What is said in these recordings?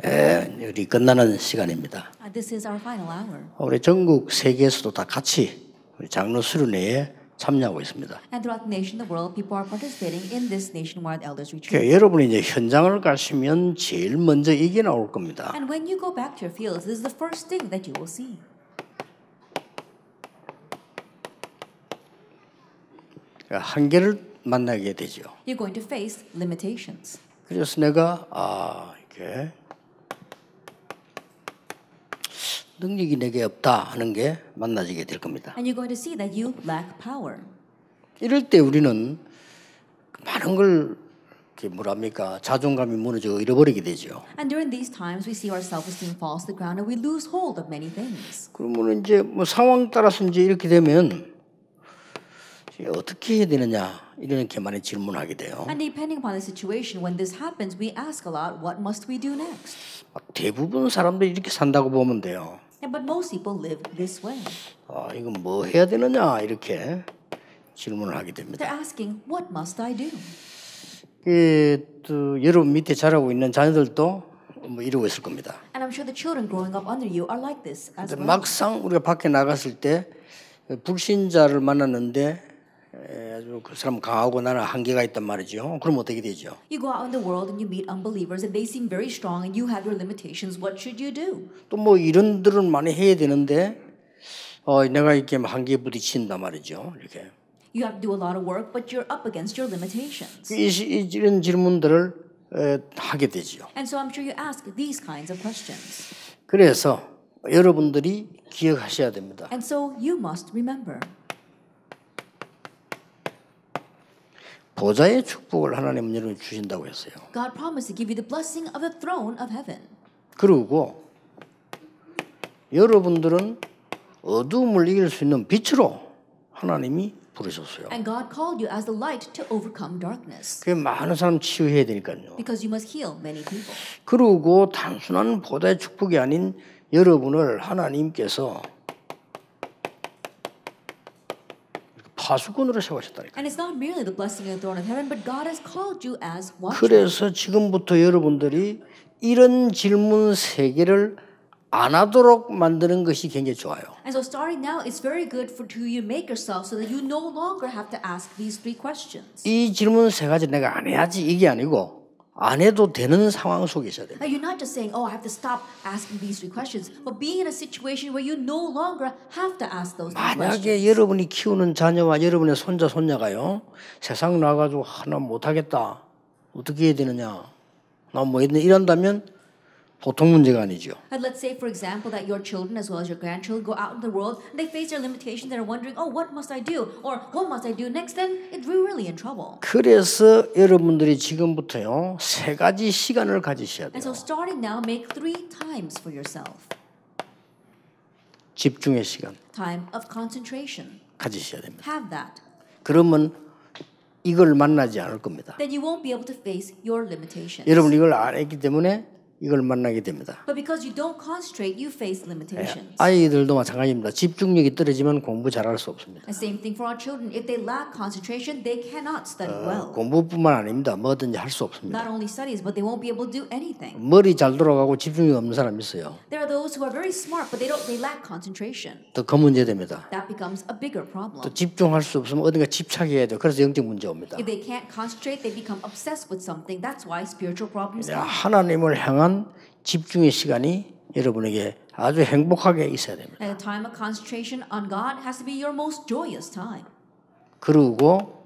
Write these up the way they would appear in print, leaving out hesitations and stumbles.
우리 끝나는 시간입니다. This is our final hour. 우리 전국 세계에서도 다 같이 우리 장로 수련회에 참여하고 있습니다. And throughout the nation, the world, people are participating in this nationwide elders retreat. 여러분이 이제 현장을 가시면 제일 먼저 이게 나올 겁니다. And when you go back to your fields, this is the first thing that you will see. 한계를 만나게 되죠. You're going to face limitations. 그래서 내가 이렇게 능력이 내게 없다 하는 게 만나지게 될 겁니다. And you're going to see that you lack power. 이럴 때 우리는 많은 걸 뭐랍니까? 자존감이 무너져 잃어버리게 되죠. And during these times, we see our self-esteem falls to the ground, and we lose hold of many things. 그러면 이제 뭐 상황 따라서 이제 이렇게 되면 어떻게 해야 되느냐 이렇게 많이 질문하게 돼요. And depending upon the situation, when this happens, we ask a lot, what must we do next? 대부분 사람들이 이렇게 산다고 보면 돼요. But most people live this way. 이건 뭐 해야 되느냐 이렇게 질문을 하게 됩니다. They're asking, what must I do? 또 여러분 밑에 자라고 있는 자녀들도 뭐 이러고 있을 겁니다. And I'm sure the children growing up under you are like this as well. 막상 우리가 밖에 나갔을 때 불신자를 만났는데 아주 그 사람 강하고 나는 한계가 있단 말이죠. 그럼 어떻게 되죠? You go out in the world and you meet unbelievers and they seem very strong and you have your limitations. What should you do? 또 뭐 이런들은 많이 해야 되는데 내가 이렇게 한계에 부딪힌단 말이죠. 이렇게. You have to do a lot of work, but you're up against your limitations. 이런 질문들을 하게 되죠. And so I'm sure you ask these kinds of questions. 그래서 여러분들이 기억하셔야 됩니다. And so you must remember. 보좌의 축복을 하나님은 여러분에게 주신다고 했어요. God promised to give you the blessing of the throne of heaven. 그리고 여러분들은 어두움을 이길 수 있는 빛으로 하나님이 부르셨어요. And God called you as the light to overcome darkness. 그 많은 사람 치유해야 되니까요. Because you must heal many people. 그리고 단순한 보좌의 축복이 아닌 여러분을 하나님께서 파수꾼으로 세우셨다니까요. And it's not merely the blessing of the throne of heaven, but God has called you as watchmen. 그래서 지금부터 여러분들이 이런 질문 세 개를 안 하도록 만드는 것이 굉장히 좋아요. And so starting now, it's very good for you make yourself so that you no longer have to ask these three questions. 이 질문 세 가지 내가 안 해야지 이게 아니고 안 해도 되는 상황 속에 있어야 됩니다. Now you're not just saying, "Oh, I have to stop asking these three questions," but being in a situation where you no longer have to ask those three questions. 만약에 여러분이 키우는 자녀와 여러분의 손자 손녀가요 세상 나가지고 하나 못하겠다 어떻게 해야 되느냐 나 뭐 이런다면 보통 문제가 아니죠. And let's say, for example, that your children as well as your grandchildren go out in the world and they face their limitations and are wondering, "Oh, what must I do?" or "What must I do next?" Then we're really in trouble. 그래서 여러분들이 지금부터요 세 가지 시간을 가지셔야 And 돼요. so starting now, make 3 times for yourself. 집중의 시간 Time of concentration. 가지셔야 됩니다. Have that. 그러면 이걸 만나지 않을 겁니다. Then you won't be able to face your limitations. 여러분 이걸 안 했기 때문에 이걸 만나게 됩니다. But because you don't concentrate, you face limitations. 아이들도 마찬가지입니다. 집중력이 떨어지면 공부 잘할 수 없습니다. The same thing for our children. If they lack concentration, they cannot study well. 공부뿐만 아닙니다. 뭐든지 할 수 없습니다. Not only studies, but they won't be able to do anything. 머리 잘 돌아가고 집중력 없는 사람이 있어요. There are those who are very smart, but they lack concentration. 더 큰 문제 됩니다. That becomes a bigger problem. 또 집중할 수 없으면 어딘가 집착해야 돼요. 그래서 영적 문제 옵니다. If they can't concentrate, they become obsessed with something. That's why spiritual problems come. 하나님을 향한 집중의 시간이 여러분에게 아주 행복하게 있어야 됩니다. And the time of concentration on God has to be your most joyous time. 그리고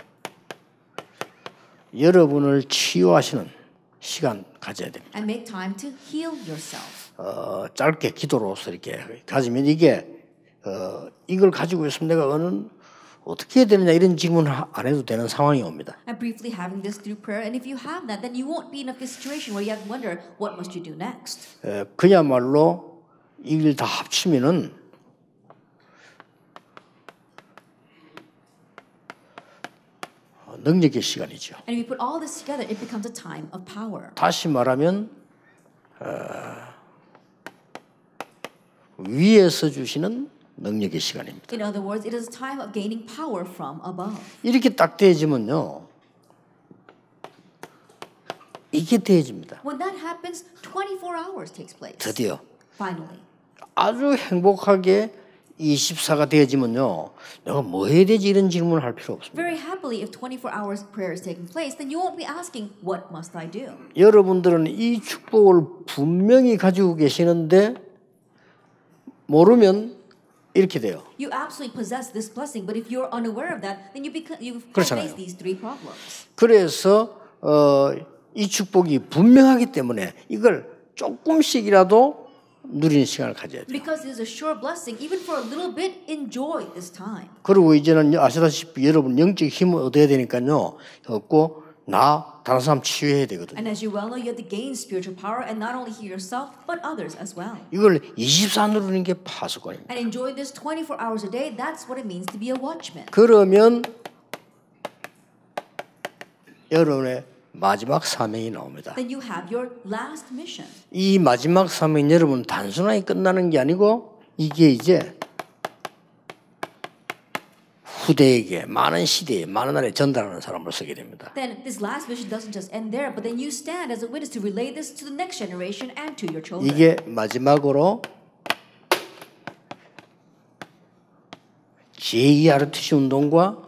여러분을 치유하시는 시간 가져야 됩니다. And make time to heal yourself. 짧게 기도로서 이렇게 가지면 이게 이걸 가지고 있으면 내가 어떻게 해야 되느냐 이런 질문 안 해도 되는 상황이 옵니다. And briefly having this through prayer, and if you have that, then you won't be in a situation where you have to wonder what must you do next. 그야말로 이걸 다 합치면은 능력의 시간이죠. And if you put all this together, it becomes a time of power. 다시 말하면 위에서 주시는 능력의 시간입니다. In other words, it is a time of gaining power from above. 이렇게 딱 되어지면요. 이게 되어집니다. When that happens, 24 hours takes place. 드디어 Finally. 아주 행복하게 24가 되어지면요. 내가 뭐 해야 되지 이런 질문을 할 필요 없습니다. Very happily, if 24 hours prayer is taking place, then you won't be asking, what must I do? 여러분들은 이 축복을 분명히 가지고 계시는데 모르면 이렇게 돼요. You absolutely possess this blessing, but if you're unaware of that, then you 그렇잖아요. face these three problems. 그래서 이 축복이 분명하기 때문에 이걸 조금씩이라도 누리는 시간을 가져야 돼요. Because it is a sure blessing, even for a little bit, enjoy this time. 그리고 이제는 아시다시피 여러분 영적 힘을 얻어야 되니까요. 얻고 나 다른 사람 치유해야 되거든요. And as you well know, you have to gain spiritual power and not only heal yourself, but others as well. 이걸 24 누리는 게 파수꾼입니다. And enjoy this 24 hours a day. That's what it means to be a watchman. 그러면 여러분의 마지막 사명이 나옵니다. Then you have your last mission. 이 마지막 사명은 여러분 단순하게 끝나는 게 아니고 이게 이제 후대에게 많은 시대에 많은 나라에 전달하는 사람으로 서게 됩니다. Then this last mission doesn't just end there, but then you stand as a witness to relay this to the next generation and to your children. 이게 마지막으로 JRTC 운동과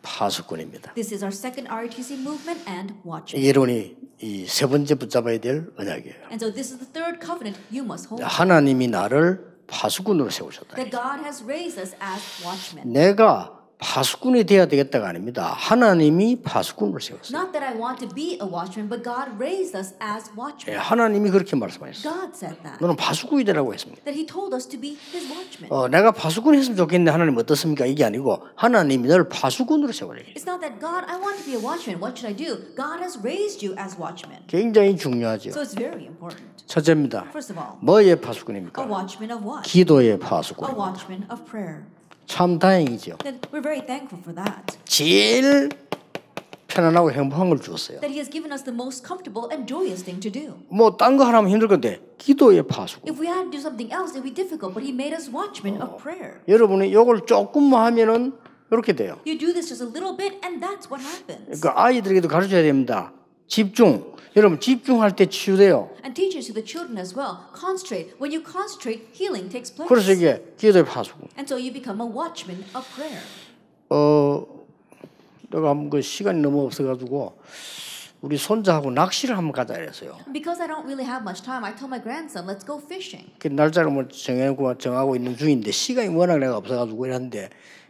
파수꾼입니다. This is our second RTC movement and watchman. 여러분이 이 세 번째 붙잡아야 될 언약이에요. And so this is the third covenant you must hold. 하나님이 나를 파수꾼으로 세우셨다. That God has raised us as watchmen. 내가 파수꾼이 돼야 되겠다가 아닙니다. 하나님이 파수꾼으로 세웠어요. Not that I want to be a watchman, but God raised us as watchmen. 하나님이 그렇게 말씀하셨어요. God said that. 너는 파수꾼이 되라고 했습니다. That He told us to be His watchmen. 내가 파수꾼 했으면 좋겠는데 하나님 어떻습니까? 이게 아니고 하나님이 너를 파수꾼으로 세워야 It's not that God, I want to be a watchman. What should I do? God has raised you as watchmen. 굉장히 중요하죠. So it's very important. 첫째입니다. First of all, 뭐의 a 파수꾼입니까? watchman of what? 기도의 A 파수꾼. watchman of prayer. 참 다행이죠. Then we're very thankful for that. 제일 편안하고 행복한 걸 주었어요. That He has given us the most comfortable and joyous thing to do. 뭐 딴 거 하면 힘들 건데 기도의 파수꾼. If we had to do something else, it would be difficult. But He made us watchmen of prayer. 여러분이 이걸 조금만 하면은 이렇게 돼요. You do this just a little bit, and that's what happens. 그러니까 아이들에게도 가르쳐야 됩니다. 집중. 여러분 집중할 때 치유돼요. And teach it to the children as well. Concentrate. When you concentrate, healing takes place. 그래서 이게 기도의 파수꾼. And so you become a watchman of prayer. 내가 그 시간이 너무 없어가지고 우리 손자하고 낚시를 한번 가자 이랬어요. Because I don't really have much time, I told my grandson, let's go fishing. 그 날짜를 뭐 정하고 있는 중인데 시간이 워낙 내가 없어가지고 이랬는데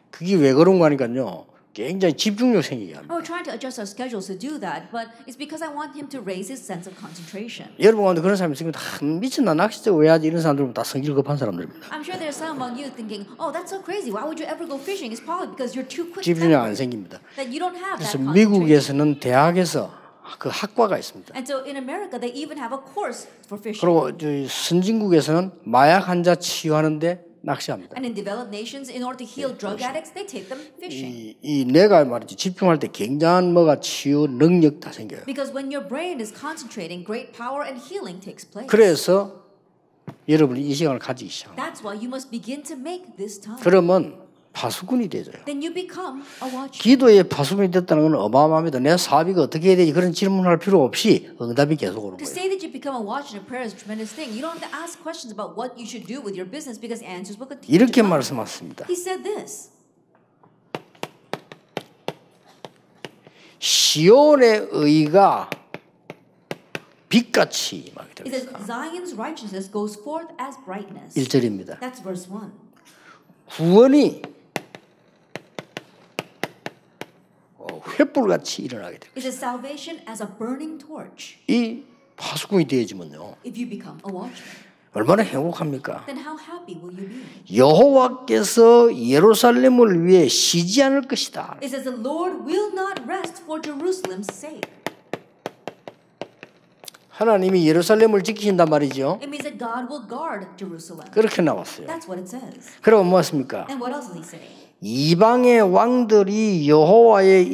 그게 왜 그런 거 하니까요. 굉장히 집중력 생기게 합니다. We're trying to adjust our schedules to do that, but it's because I want him to raise his sense of concentration. 여러분 가운데 그런 사람이 있으면 다 미친나 낚시터 왜 하지 이런 사람들은 다 성질 급한 사람들입니다. I'm sure there's some among you thinking, oh, that's so crazy. Why would you ever go fishing? It's probably because you're too quick 집중력 안 tempered. 생깁니다. That you don't have 그래서 that concentration. 미국에서는 대학에서 그 학과가 있습니다. And so in America, they even have a course for fishing. 그리고 선진국에서는 마약 환자 치유하는데 낚시합니다. And in developed nations, in order to heal drug addicts, they take them fishing. 이 내가 말이지 집중할 때 굉장한 뭐가 치유 능력 다 생겨요. Because when your brain is concentrating, great power and healing takes place. 그래서 여러분이 이 시간을 가지기 시작합니다. That's why you must begin to make this time. 그러면 파수꾼이 되죠. Then you become a watchman. 기도의 파수꾼이 됐다는 건 어마어마합니다. 내 사업이가 어떻게 해야 되지 그런 질문할 필요 없이 응답이 계속 오는 To 거예요. say that you become a watchman in prayer is a tremendous thing. You don't have to ask questions about what you should do with your business because answers will continue. 이렇게 to come. 말씀하셨습니다. He said this. 시온의 의가 빛같이 임하게 It says 됩니다. Zion's righteousness goes forth as brightness. 1절입니다. That's verse 1. 구원이 횃불같이 일어나게 됩니다. It says salvation as a burning torch. 이 파수꾼이 되어지면요. If you become a watchman, 얼마나 행복합니까? then how happy will you be? 여호와께서 예루살렘을 위해 쉬지 않을 것이다. It says the Lord will not rest for Jerusalem's sake. 하나님이 예루살렘을 지키신단 말이죠. It means that God will guard Jerusalem. 그렇게 나왔어요. That's what it says. 그럼 뭐였습니까? And what else does he say? 이방의 왕들이 여호와의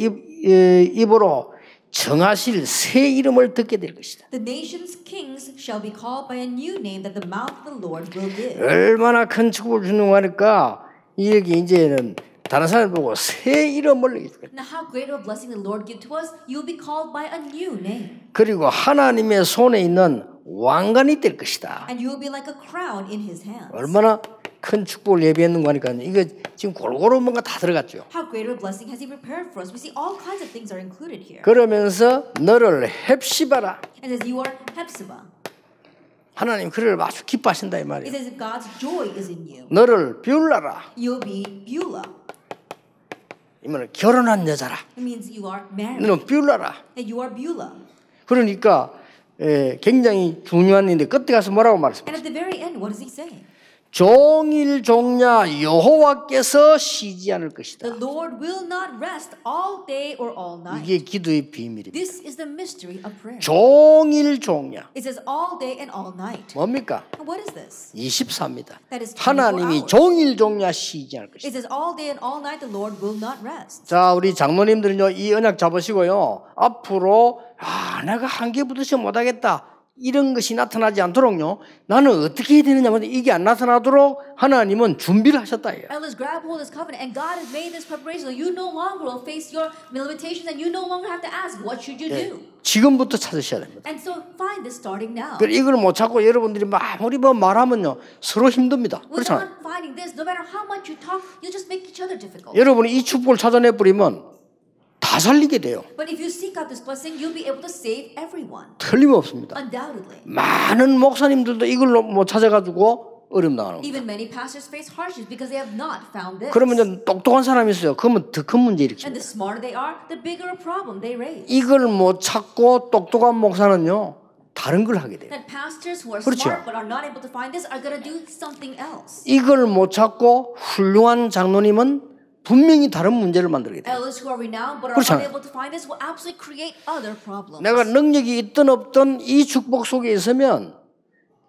입으로 정하실 새 이름을 듣게 될 것이다. The nations' kings shall be called by a new name that the mouth of the Lord will give. 얼마나 큰 축복을 주는 거니까 이게 이제는 다른 사람 보고 새 이름을 내게 주겠다. Now how great of a blessing the Lord give to us, you will be called by a new name. 그리고 하나님의 손에 있는 왕관이 될 것이다. And you will be like a crown in his hands. 얼마나 큰 축복을 예비했는 거니까요. 이거 지금 골고루 뭔가 다 들어갔죠. How great of a blessing has he prepared for us. We see all kinds of things are included here. 그러면서 너를 헵시바라. And says you are Hephzibah. 하나님 그를 아주 기뻐하신다 이 It 말이에요. says God's joy is in you. 너를 비울라라. You'll be Beulah. 이 말은 결혼한 여자라. It means you are married. 너는 비울라라. And you are Beulah. 그러니까 굉장히 중요한 일인데 끝에 가서 뭐라고 말했습니까? And at the very end, what does he say? 종일 종야 여호와께서 쉬지 않을 것이다. The Lord will not rest all day or all night. 이게 기도의 비밀입니다. This is the mystery of prayer. 종일 종야. It says all day and all night. 뭡니까? And what is this? 24입니다. That is 24 하나님이 hours. 종일 종야 쉬지 않을 것이다. It says all day and all night the Lord will not rest. 자, 우리 장로님들은요, 이 언약 잡으시고요, 앞으로, 내가 한계 붙으시 못하겠다. 이런 것이 나타나지 않도록요, 나는 어떻게 해야 되느냐, 이게 안 나타나도록 하나님은 준비를 하셨다. Elders, grab hold of this covenant, and God has made this preparation so you no longer will face your limitations and you no longer have to ask, what should you do? 지금부터 찾으셔야 됩니다. And so find this starting now. 이걸 못 찾고 여러분들이 아무리 말하면요, 서로 힘듭니다. 그렇잖아요. Without finding this, no matter how much you talk, you just make each other difficult. 여러분이 이 축복을 찾아내버리면 다 살리게 돼요. But if you seek out this blessing, you'll be able to save everyone. 틀림없습니다. Undoubtedly. 많은 목사님들도 이걸 못 찾아가지고 어려움 당하는 거예요. Even many pastors face hardships because they have not found this. 그러면 이제 똑똑한 사람이 있어요. 그러면 더 큰 문제 And 일으킵니다. the smarter they are, the bigger a problem they raise. 이걸 못 찾고 똑똑한 목사는요, 다른 걸 하게 돼요. That pastors who are 그렇죠. smart but are not able to find this are going to do something else. 이걸 못 찾고 훌륭한 장로님은 분명히 다른 문제를 만들게 돼요. Elders who are renowned but are 그렇잖아요. unable to find this will absolutely create other problems. 내가 능력이 있든 없든 이 축복 속에 있으면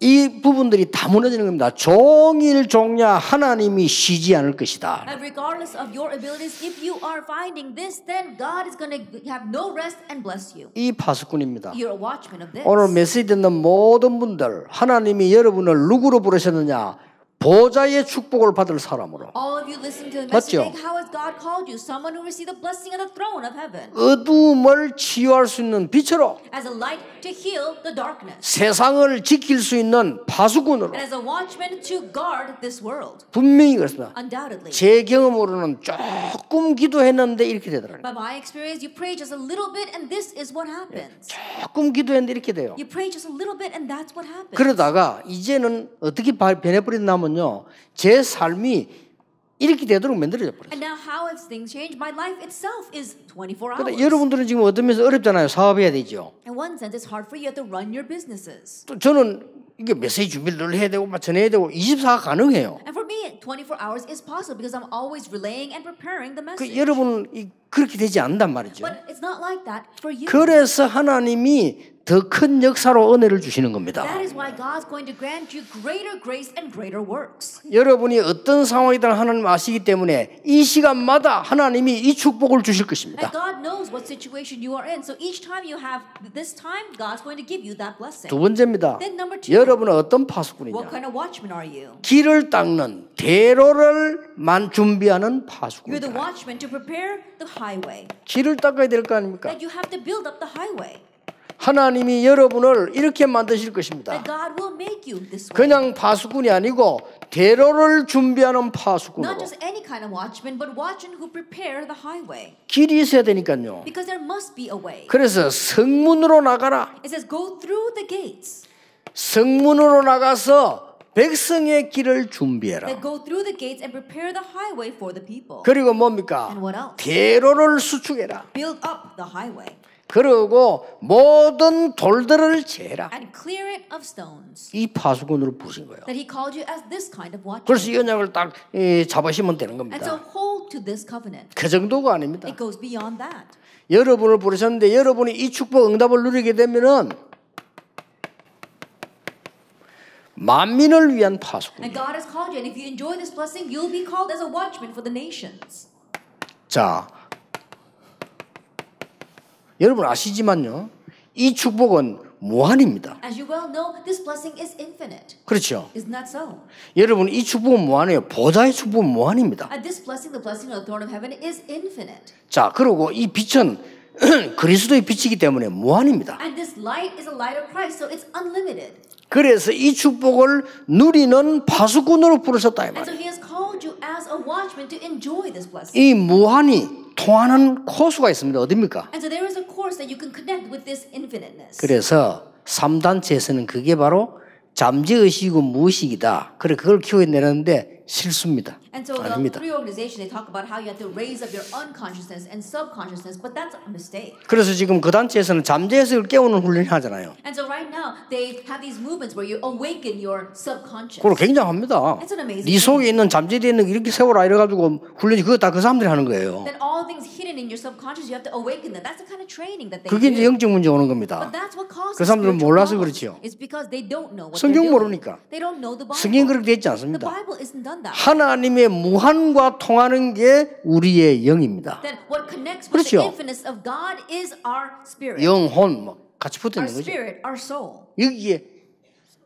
이 부분들이 다 무너지는 겁니다. 종일 종야 하나님이 쉬지 않을 것이다. And regardless of your abilities, if you are finding this, then God is going to have no rest and bless you. 이 파수꾼입니다. You're a watchman of this. 오늘 메시지 듣는 모든 분들, 하나님이 여러분을 누구로 부르셨느냐? 보좌의 축복을 받을 사람으로. All of you listen to the message. 맞죠? How has God called you? Someone who received the blessing of the throne of heaven. 어두움을 치유할 수 있는 빛으로. As a light to heal the darkness. 세상을 지킬 수 있는 파수꾼으로. And as a watchman to guard this world. 분명히 그렇습니다. Undoubtedly. 제 경험으로는 조금 기도했는데 이렇게 되더라고요. By my experience, you pray just a little bit and this is what happens. 조금 기도했는데 이렇게 돼요. You pray just a little bit and that's what happens. 그러다가 이제는 어떻게 변해버렸냐면요, 제 삶이 이렇게 되도록 만들어져 버렸어요. And now how has things changed? My life itself is 24 hours. 근데 여러분들은 지금 어떤 면에서 어렵잖아요. 사업해야 되죠. In one sense, it's hard for you to run your businesses. 또 저는 이게 메시지 준비를 늘 해야 되고 막 전해야 되고 24가 가능해요. And for me, 24 hours is possible because I'm always relaying and preparing the message. 여러분은 그렇게 되지 않단 말이죠. But it's not like that for you. 그래서 하나님이 더 큰 역사로 은혜를 주시는 겁니다. That is why God's going to grant you greater grace and greater works. 여러분이 어떤 상황이든 하나님 아시기 때문에 이 시간마다 하나님이 이 축복을 주실 것입니다. And God knows what situation you are in. So each time you have this time, God's going to give you that blessing. 두 번째입니다. Then number two. 여러분은 어떤 What 파수꾼이냐? kind of watchman are you? 길을 닦는 대로를 준비하는 You're the 파수꾼이다. watchman to prepare the highway. 길을 닦아야 될 거 아닙니까? That you have to build up the highway. 하나님이 여러분을 이렇게 만드실 것입니다. That God will make you this way. 그냥 파수꾼이 아니고 대로를 준비하는 Not 파수꾼으로. just any kind of watchman, but watchmen who prepare the highway. 길이 있어야 되니까요. Because there must be a way. 그래서 성문으로 나가라. It says, go through the gates. 성문으로 나가서 백성의 길을 준비해라. That go through the gates and prepare the highway for the people. 그리고 뭡니까? And what else? 대로를 수축해라. Build up the highway. 그리고 모든 돌들을 재라. And clear it of stones. 이 파수꾼으로 부신 거예요. That he called you as this kind of watchman. 그래서 이 언약을 딱 잡으시면 되는 And so 겁니다. hold to this covenant. 그 정도가 아닙니다. It goes beyond that. 여러분을 부르셨는데 여러분이 이 축복 응답을 누리게 되면은 만민을 위한 파수꾼. And God has called you. And if you enjoy this blessing, you'll be called as a watchman for the nations. 자, 여러분 아시지만요. 이 축복은 무한입니다. As you well know, this blessing is infinite. 그렇죠. Isn't that so? 여러분 이 축복은 무한해요. 보좌의 축복은 무한입니다. And this blessing, the blessing of the throne of heaven, is infinite. 자, 그리고 이 빛은 그리스도의 빛이기 때문에 무한입니다. And this light is a light of Christ, so it's unlimited. 그래서 이 축복을 누리는 파수꾼으로 부르셨다 이 And so 말이에요. he has called you as a watchman to enjoy this blessing. 이 무한이 통하는 코스가 있습니다. 어디입니까? And so there is a course that you can connect with this infiniteness. 그래서 3단체에서는 그게 바로 잠재의식이고 무의식이다. 그래 그걸 키워내는데 실수입니다. And so the 아닙니다. three organizations, they talk about how you have to raise up your unconsciousness and subconsciousness, but that's a mistake. 그래서 지금 그 단체에서는 잠재의식을 깨우는 훈련을 하잖아요. And so right now, they have these movements where you awaken your subconscious. 그거 굉장합니다. It's an amazing 네 속에 있는 잠재되어 있는 거 이렇게 세워라 이래가지고 훈련이 그거 다 그 사람들이 하는 거예요. Then all things hidden in your subconscious, you have to awaken them. That's the kind of training that they 그게 이제 do. 영적 문제 오는 겁니다. But that's what causes 그 사람들은 spiritual 몰라서 problems. 그렇지요. It's because they don't know what 성경 they're doing. 모르니까. They don't know the Bible. 성경 그렇게 되어 있지 The 않습니다. Bible isn't done that. 하나님의 무한과 통하는 게 우리의 영입니다. Then what connects with 그렇죠. the infiniteness of God is our spirit. 영혼 뭐 같이 붙어 Our 있는 거죠. spirit, our soul. 여기에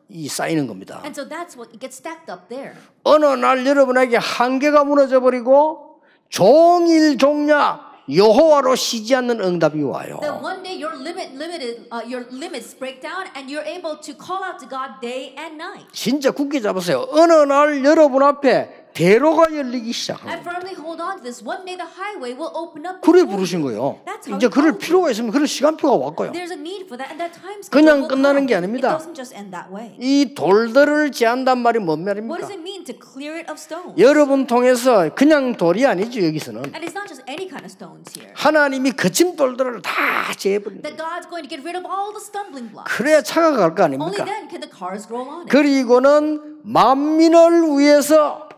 이 쌓이는 겁니다. And so that's what gets stacked up there. 어느 날 여러분에게 한계가 무너져 버리고 종일 종야 여호와로 쉬지 않는 응답이 와요. Then one day your your limits break down and you're able to call out to God day and night. 진짜 굳게 잡으세요. 어느 날 여러분 앞에 대로가 열리기 시작합니다. And firmly hold on to this. One day the highway will open up. 그래 before you. 부르신 거예요. That's how 이제 he 그럴 called 필요가 있으면 그런 시간표가 왔고요. There's a need for that, and that time schedule 그냥 will 끝나는 come. 게 아닙니다. It doesn't just end that way. 이 돌들을 제한단 말이 뭔 What 말입니까? does it mean to clear it of stones? 여러분 통해서 그냥 돌이 아니죠 여기서는. And it's not just any kind of stones here. 하나님이 거친 돌들을 다 제해버립니다. That God's going to get rid of all the stumbling blocks. 그래야 차가 갈 거 Only 아닙니까? then can the cars roll on it. 그리고는 만민을 위해서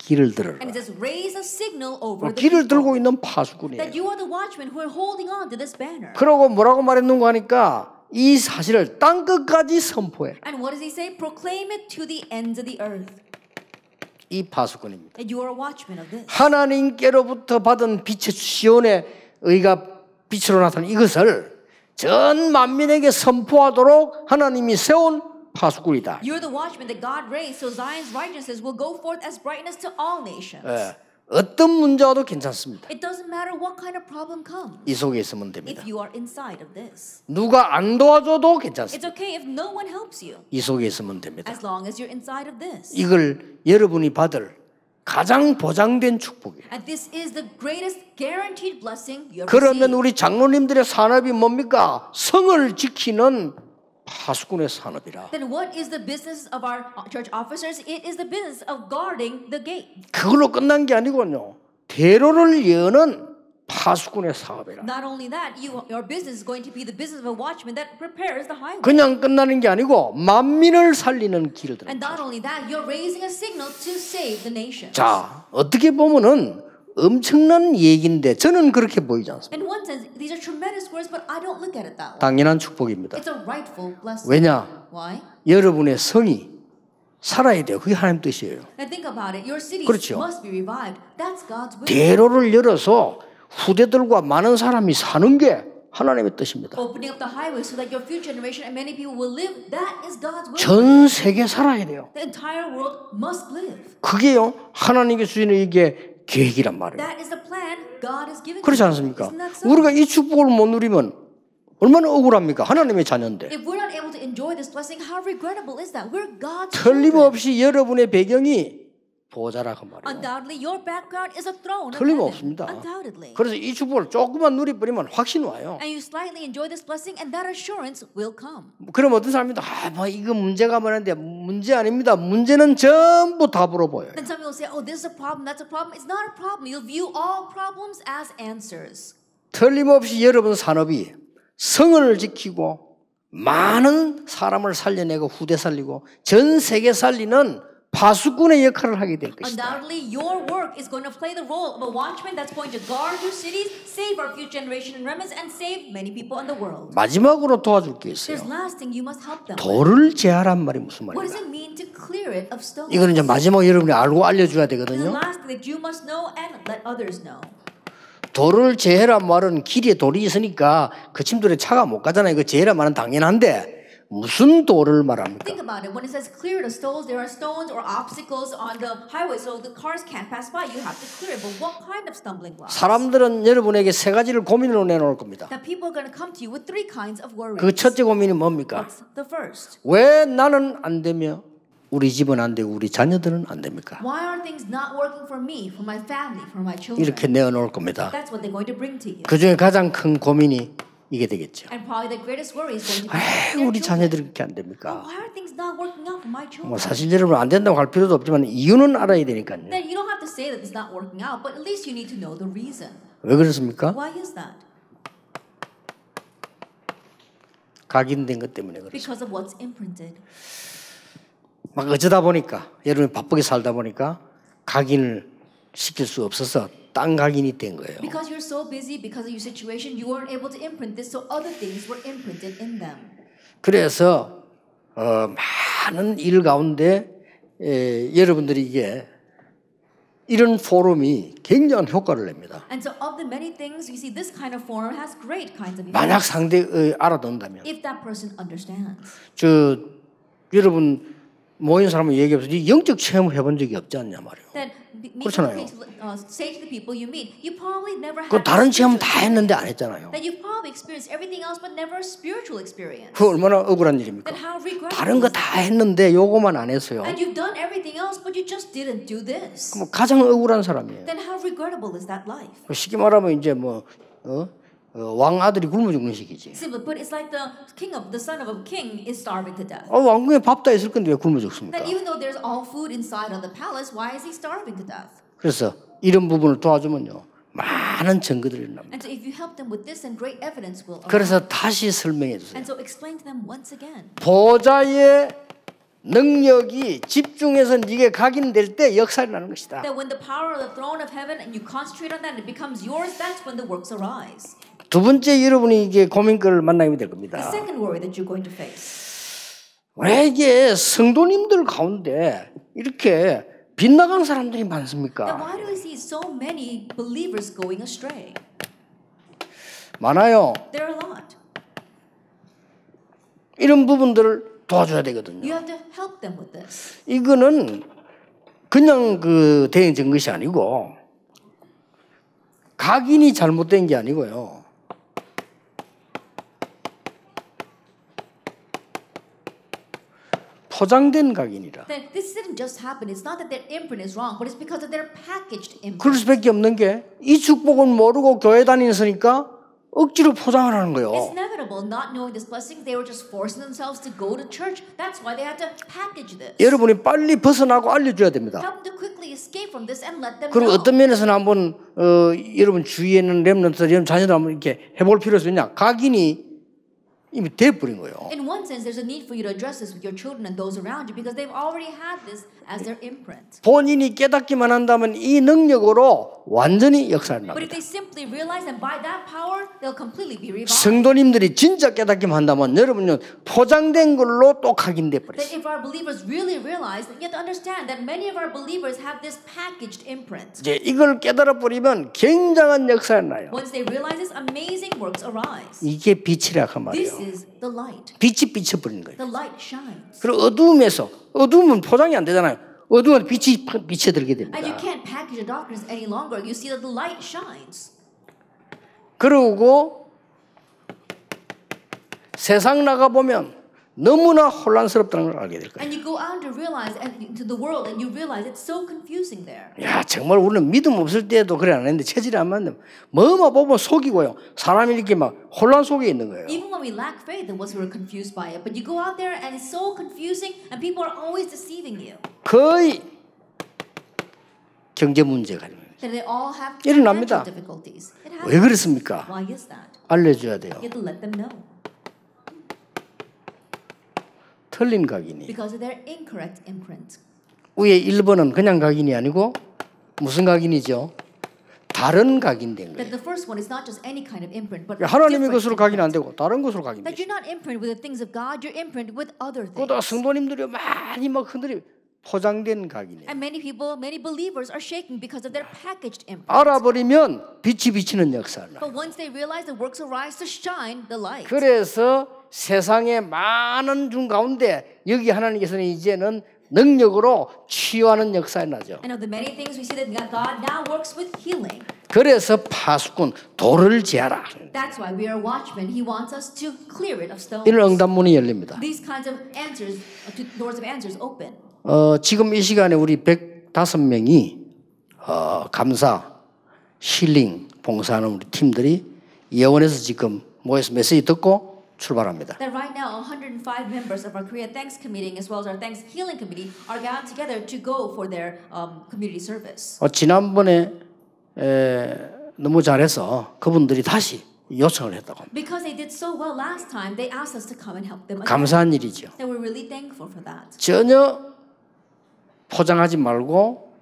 길을 들어라. And it says, raise a signal over the 길을 people. 들고 있는 파수꾼이에요. That you are the watchmen who are holding on to this banner. 그러고 뭐라고 말했는가 하니까 이 사실을 땅 끝까지 선포해라. And what does he say? Proclaim it to the ends of the earth. 이 파수꾼입니다. That you are a watchman of this. 하나님께로부터 받은 빛의 시온의 의가 빛으로 나타난 이것을 전 만민에게 선포하도록 하나님이 세운 파수꾼이다. You're the watchman that God raised, so Zion's righteousness will go forth as brightness to all nations. 예, 어떤 문제 와도 괜찮습니다. It doesn't matter what kind of problem comes. 이 속에 있으면 됩니다. If you are inside of this, 누가 안 도와줘도 it's 괜찮습니다. okay if no one helps you, 이 속에 있으면 됩니다. as long as you're inside of this. 이걸 여러분이 받을 가장 보장된 축복이에요. And this is the greatest guaranteed blessing you ever 그러면 receive. 우리 장로님들의 산업이 뭡니까? 성을 지키는 파수꾼의 산업이라. Then what is the business of our church officers? It is the business of guarding the gate. 그걸로 끝난 게 아니군요. 대로를 여는 파수꾼의 사업이라. Not only that, your business is going to be the business of a watchman that prepares the highway. 그냥 끝나는 게 아니고 만민을 살리는 길을 들어. And not only that, you're raising a signal to save the nation. 자, 어떻게 보면은 엄청난 얘기인데 저는 그렇게 보이지 않습니다. In one sense, these are tremendous words, but I don't look at it that way. 당연한 축복입니다. It's a rightful blessing. 왜냐? Why? 여러분의 성이 살아야 돼요. 그게 하나님 뜻이에요. Now think about it. Your cities 그렇죠. must be revived. That's God's will. 대로를 열어서 후대들과 많은 사람이 사는 게 하나님의 뜻입니다. Opening up the highway so that your future generation and many people will live. That is God's will. 전 세계 살아야 돼요. The entire world must live. 그게요 하나님께 주시는 이게 계획이란 말이에요. That is the plan God has given. 그렇지 to you. 않습니까? Isn't that so? 우리가 이 축복을 못 누리면 얼마나 억울합니까? 하나님의 자녀인데. If we're not able to enjoy this blessing, how regrettable is that? We're God's children. 틀림없이 여러분의 배경이 보좌라고 말이에요. Undoubtedly, your background is a throne of 틀림없습니다. heaven. Undoubtedly. 그래서 이 축복을 조금만 누리버리면 확신 와요. And you slightly enjoy this blessing, and that assurance will come. 그럼 어떤 사람입니다. 뭐 이거 문제가 많은데 문제 아닙니다. 문제는 전부 답으로 보여요. Then some people say, "Oh, this is a problem. That's a problem." It's not a problem. You'll view all problems as answers. 틀림없이 여러분 산업이 성을 지키고 많은 사람을 살려내고 후대 살리고 전 세계 살리는 파수꾼의 역할을 하게 될 것이다. Undoubtedly, your work is going to play the role of a watchman that's going to guard your cities, save our future generation and remnants, and save many people in the world. 마지막으로 도와줄 게 있어요. There's last thing you must help them. 돌을 제하란 말이 무슨 What does 말인가? it mean to clear it of stones? 이거는 이제 마지막 여러분이 알고 알려줘야 This is the 되거든요. last thing that you must know and let others know. 돌을 제해란 말은 길에 돌이 있으니까 그 침돌에 차가 못 가잖아요. 그 제해란 말은 당연한데 무슨 돌을 말합니까? Think about it. When it says clear the stones, there are stones or obstacles on the highway, so the cars can't pass by. You have to clear it. But what kind of stumbling blocks? 사람들은 여러분에게 세 가지를 고민으로 내놓을 겁니다. That people are going to come to you with three kinds of worries. 그 첫째 고민이 뭡니까? What's the first? 왜 나는 안 되며 우리 집은 안 되고 우리 자녀들은 안 됩니까? Why are things not working for me, for my family, for my children? 이렇게 내어놓을 겁니다. That's what they're going to bring to you. 그 중에 가장 큰 고민이 이게 되겠죠. And probably the greatest worry is going to be 왜 their 우리 children. 자녀들이 그렇게 안 됩니까? Why are things not working out for my children? 뭐 사실 여러분 안 된다고 할 필요도 없지만 이유는 알아야 되니까요. Then you don't have to say that it's not working out, but at least you need to know the reason. 왜 그렇습니까? Why is that? 각인된 것 때문에 그렇습니다. Because of what's imprinted. 막 어쩌다 보니까 여러분이 바쁘게 살다 보니까 각인을 시킬 수 없어서 딴 각인이 된 거예요. Because you're so busy, because of your situation, you weren't able to imprint this, so other things were imprinted in them. 그래서 많은 일 가운데 여러분들이 이게 이런 포럼이 굉장한 효과를 냅니다. And so of the many things, you see this kind of forum has great kinds of 만약 effects. 상대 알아듣는다면 If that person understands. 저 여러분 모인 사람은 얘기해서 네 영적 체험을 해본 적이 없지 않냐 말이에요. Then 그렇잖아요. say to the people you meet, you probably never had 그 다른 체험 다 spiritual 했는데 안 했잖아요. that you've probably experienced everything else but never a spiritual experience. 그 얼마나 억울한 일입니까? Then how regrettable. 다른 거 다 했는데 요거만 안 했어요. And you've done everything else but you just didn't do this. 뭐 가장 억울한 사람이에요. Then how regrettable is that life? 쉽게 말하면 이제 뭐 왕 아들이 굶어 죽는 식이지. Simply put, it's like the son of a king is starving to death. 왕궁에 밥 다 있을 건데 왜 굶어 죽습니까? That even though there's all food inside of the palace, why is he starving to death? 그래서 이런 부분을 도와주면요 많은 증거들이 납니다. And so if you help them with this, then great evidence will arise. 그래서 다시 설명해 주세요. And so explain to them once again. 보좌의 능력이 집중해서 네게 각인될 때 역사가 나는 것이다. That when the power of the throne of heaven and you concentrate on that, and it becomes yours. That's when the works arise. 두 번째 여러분이 이게 고민거리를 만나게 될 겁니다. The second worry that you're going to face. 왜 이게 성도님들 가운데 이렇게 빗나간 사람들이 Then 많습니까? why do we see so many believers going astray? 많아요. There are a lot. 이런 부분들을 도와줘야 You 되거든요. have to help them with this. 이거는 그냥 대응된 것이 아니고 각인이 잘못된 게 아니고요. 포장된 각인이라. Then this didn't just happen. It's not that their imprint is wrong, but it's because of their packaged imprint. 그럴 수밖에 없는 게 이 축복은 모르고 교회 다니니까 억지로 포장을 하는 거예요. It's inevitable. Not knowing this blessing, they were just forcing themselves to go to church. That's why they had to package this. 여러분이 빨리 벗어나고 알려줘야 됩니다. Help them to quickly escape from this and let them 그리고 know. 어떤 면에서는 한번 여러분 주위에 있는 렘넌트, 여러분 자녀들 한번 이렇게 해볼 필요가 있냐? 각인이 이미 돼버린 거예요. In one sense, there's a need for you to address this with your children and those around you because they've already had this as their imprint. 본인이 깨닫기만 한다면 이 능력으로 완전히 역사를 But if 납니다. they simply realize and by that power, they'll completely be revived. 성도님들이 진짜 깨닫기만 한다면 여러분은 포장된 걸로 또 각인돼 That 버렸어요. if our believers really realize, then you have to understand that many of our believers have this packaged imprint. 이제 이걸 깨달아 버리면 굉장한 역사가 나요. Once they realize this, amazing works arise. 이게 빛이라 그 This 말이에요. is the light. 빛이 비쳐버리는 거예요. The light shines. 그리고 어두우면 포장이 안 되잖아요. 어두우면 빛이 비쳐들게 됩니다. And you can't package the darkness any longer. You see that the light shines. 그러고 세상 나가 보면 너무나 혼란스럽다는 걸 알게 될 거예요. And you go out to realize and into the world and you realize it's so confusing there. 야, 정말 우리는 믿음 없을 때도 그래 안 했는데 체질이 안 맞는 뭐만 보면 속이고요. 사람이 이렇게 막 혼란 속에 있는 거예요. Even when we lack faith, it was we were confused by it. But you go out there and it's so confusing and people are always deceiving you. 거의 경제 문제가 That they all have 일어납니다. financial difficulties. It 왜 happens. 그렇습니까? Why is that? 알려줘야 돼요. You have to let them know. 틀린 각인이. Because of their incorrect imprint. 위에 1번은 그냥 각인이 아니고 무슨 각인이죠? 다른 각인된 That 거예요. the first one is not just any kind of imprint, but 하나님의 different 것으로 각인 안 imprint. 되고 다른 것으로 각인돼. That you're not imprinted with the things of God, you're imprinted with other things. 그러다가 성도님들이 많이 막 흔들이 포장된 각이네요. And many people, many believers are shaking because of their packaged imprint. 알아버리면 빛이 비치는 역사를. But once they realize the works arise to shine the light. 그래서 세상의 많은 중 가운데 여기 하나님께서는 이제는 능력으로 치유하는 역사에 나죠. And of the many things we see that God now works with healing. 그래서 파수꾼 돌을 제하라. That's why we are watchmen. He wants us to clear it of stones. 이런 응답문이 열립니다. These kinds of answers, doors of answers open. 지금 이 시간에 우리 105명이 감사, 힐링, 봉사하는 우리 팀들이 예원에서 지금 모여서 메시지 듣고 출발합니다. That right now 105 members of our Korea Thanks Committee as well as our Thanks Healing Committee are gathered together to go for their community service. 지난번에 너무 잘해서 그분들이 다시 요청을 했다고 합니다. Because they did so well last time, they asked us to come and help them again. 감사한 일이죠. And we're really thankful for that. 전혀 포장하지 말고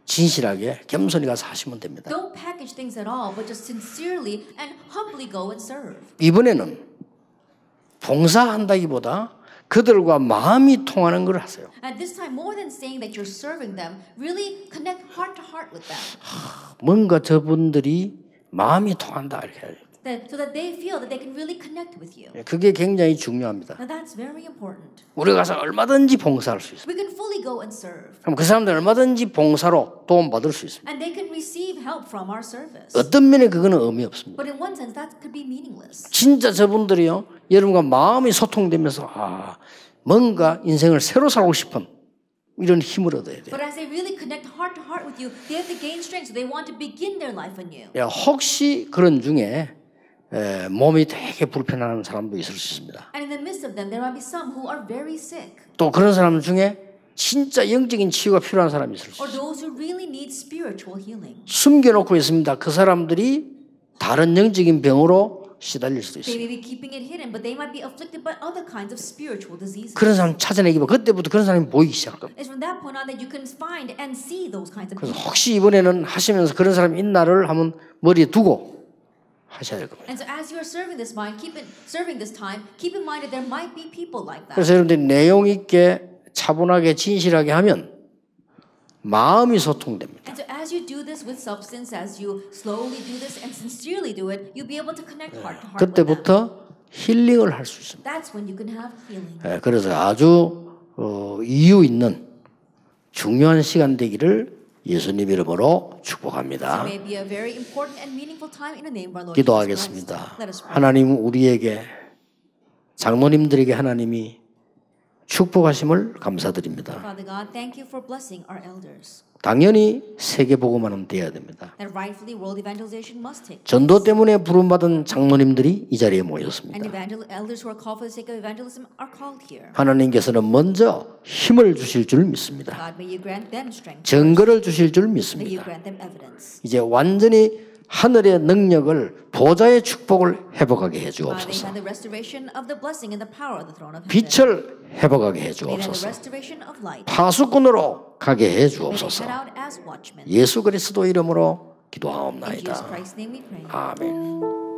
진실하게 겸손히 가서 하시면 됩니다. Don't package things at all, but just sincerely and humbly go and serve. 이번에는 봉사한다기보다 그들과 마음이 통하는 걸 하세요. At this time, more than saying that you're serving them, really connect heart to heart with them. 뭔가 저분들이 마음이 통한다 이렇게 해요. So that they feel that they can really connect with you. 그게 굉장히 중요합니다. Now that's very important. 우리가 가서 얼마든지 봉사할 수 있습니다. We can fully go and serve. 그럼 그 사람들 얼마든지 봉사로 도움받을 수 있습니다. And they can receive help from our service. 어떤 면에 그거는 의미 없습니다. But in one sense, that could be meaningless. 진짜 저분들이요, 여러분과 마음이 소통되면서 뭔가 인생을 새로 살고 싶은 이런 힘을 얻어야 돼요. But as they really connect heart to heart with you, they have to gain strength. So they want to begin their life anew. 혹시 그런 중에 몸이 되게 불편한 사람도 있을 수 있습니다. And in the midst of them, there might be some who are very sick. 또 그런 사람 중에 진짜 영적인 치유가 필요한 사람이 있을 수 Or 있어요. those who really need spiritual healing. 숨겨놓고 있습니다. 그 사람들이 다른 영적인 병으로 시달릴 수도 They 있어요. may be keeping it hidden, but they might be afflicted by other kinds of spiritual diseases. 그런 사람 찾아내기 봐. 그때부터 그런 사람이 보이기 시작합니다. It's from that point on that you can find and see those kinds of 그래서 people. 혹시 이번에는 하시면서 그런 사람이 있나를 한번 머리에 두고 하셔야 될 겁니다. And so as you are serving this time, keep in mind that there might be people like that. 그래서 여러분들이 내용 있게 차분하게 진실하게 하면 마음이 소통됩니다. And so as you do this with substance, as you slowly do this and sincerely do it, you'll be able to connect heart to heart with them. 그때부터 힐링을 할 수 있습니다. That's when you can have healing. 그래서 아주 이유 있는 중요한 시간 되기를 예수님 이름으로 축복합니다. It may be a very important and meaningful time in the name of our Lord Jesus 기도하겠습니다. Christ. Let us pray. 하나님 우리에게 장로님들에게 하나님이 축복하심을 감사드립니다. Father God, thank you for blessing our elders. 당연히 세계 복음화는 돼야 됩니다. That rightfully world evangelization must take place. 전도 때문에 부름받은 장로님들이 이 자리에 And 모였습니다. elders who are called for the sake of evangelism are called here. 하나님께서는 먼저 힘을 주실 줄 믿습니다. God, may you grant them strength. 증거를 주실 줄 May you 믿습니다. grant them evidence. 이제 완전히 하늘의 능력을 보좌의 축복을 회복하게 해 God, may 주옵소서. have the restoration of the blessing and the power of the throne of heaven. 빛을 회복하게 해 May have the 주옵소서. restoration of light. 파수꾼으로 가게 해 May they 주옵소서. head out as watchmen. 예수 그리스도 이름으로 In 기도하옵나이다. Jesus Christ's name we pray. 아멘.